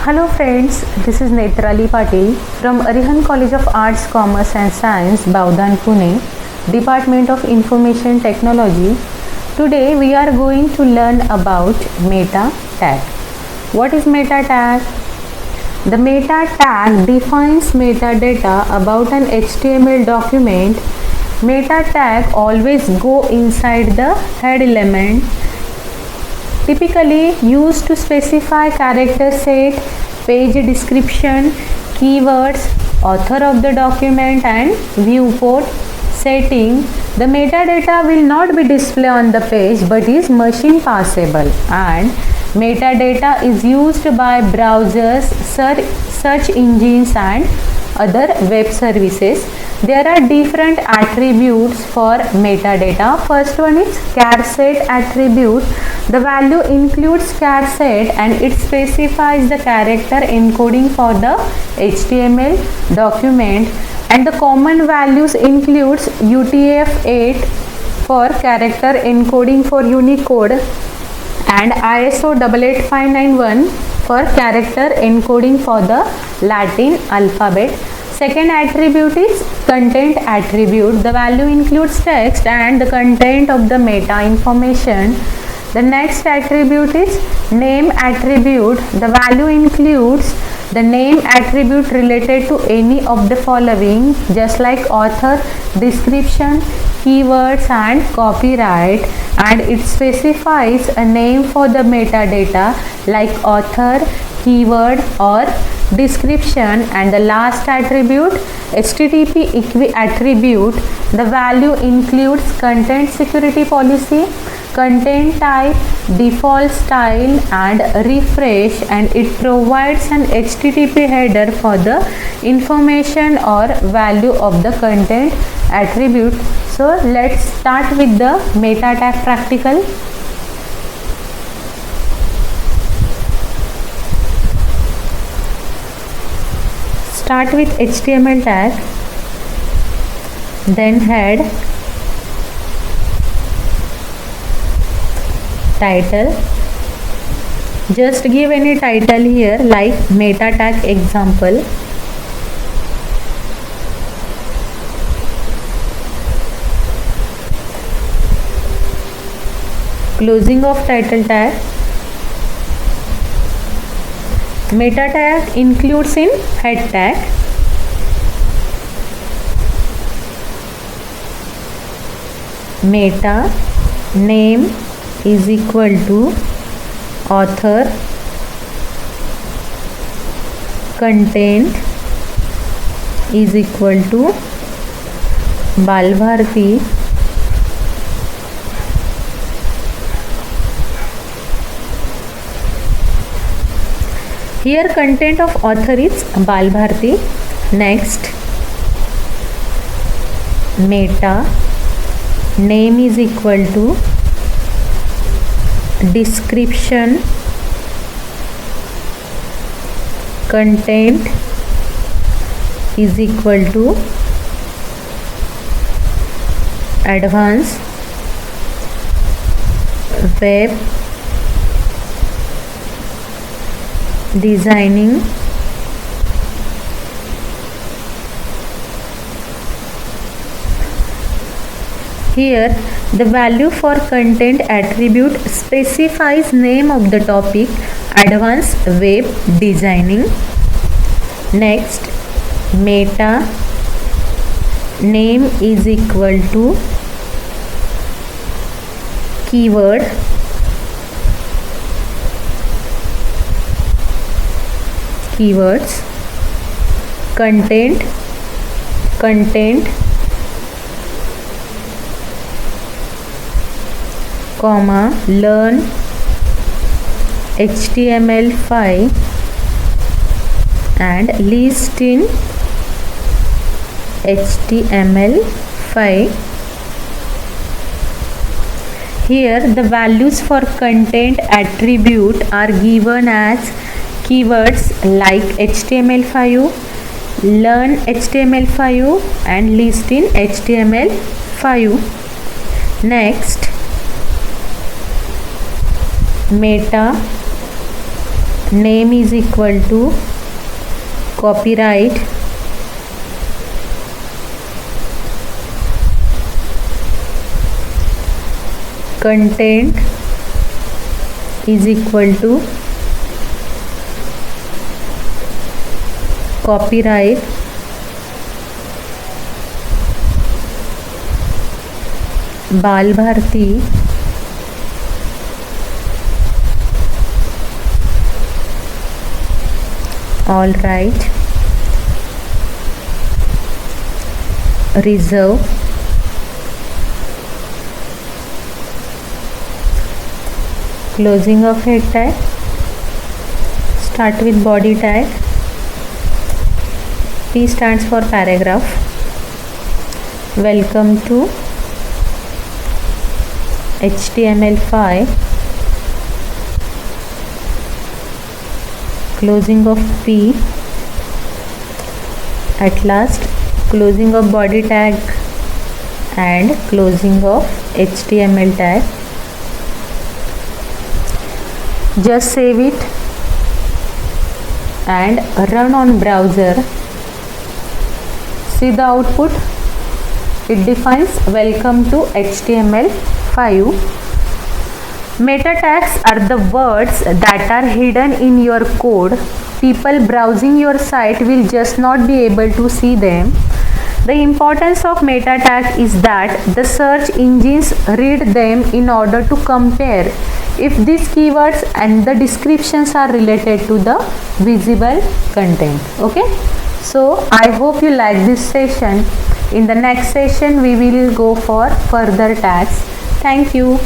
Hello friends, this is Netrali Patil from Arihan College of Arts, Commerce and Science, Bavdan, Pune, Department of Information Technology. Today we are going to learn about meta tag. What is meta tag? The meta tag defines metadata about an HTML document. Meta tag always go inside the head element, typically used to specify character set, page description, keywords, author of the document and viewport setting. The metadata will not be displayed on the page but is machine passable, and metadata is used by browsers, search engines and other web services. There are different attributes for metadata. First one is char set attribute. The value includes char set and it specifies the character encoding for the HTML document, and the common values includes UTF-8 for character encoding for Unicode and ISO 88591 for character encoding for the Latin alphabet. Second attribute is content attribute. The value includes text and the content of the meta information. The next attribute is name attribute. The value includes the name attribute related to any of the following, just like author, description, keywords and copyright, and it specifies a name for the metadata like author, keyword or description. And the last attribute, HTTP attribute. The value includes content security policy, content type, default style and refresh, and it provides an HTTP header for the information or value of the content attribute. So let's start with the meta tag practical. Start with HTML tag, then head, title. Just give any title here like meta tag example. Closing of title tag. Meta tag includes in head tag. Meta name is equal to author, content is equal to Balbharti, here content of author is Balbharti. Next, meta name is equal to description, content is equal to advanced web designing, here the value for content attribute specifies name of the topic, advanced web designing. Next, meta name is equal to keyword, keywords, content, comma, learn HTML5 and list in HTML5. Here the values for content attribute are given as keywords like HTML5, learn HTML5 and list in HTML5. Next, meta name is equal to copyright content is equal to copyright बाल Bharti all right reserve closing of head tag, start with body tag, P stands for paragraph, welcome to HTML5, closing of P, at last closing of body tag and closing of HTML tag. Just save it and run on browser. See the output. It defines welcome to HTML5. Meta tags are the words that are hidden in your code. People browsing your site will just not be able to see them. The importance of meta tag is that the search engines read them in order to compare if these keywords and the descriptions are related to the visible content. Okay, so I hope you like this session. In the next session we will go for further tags. Thank you.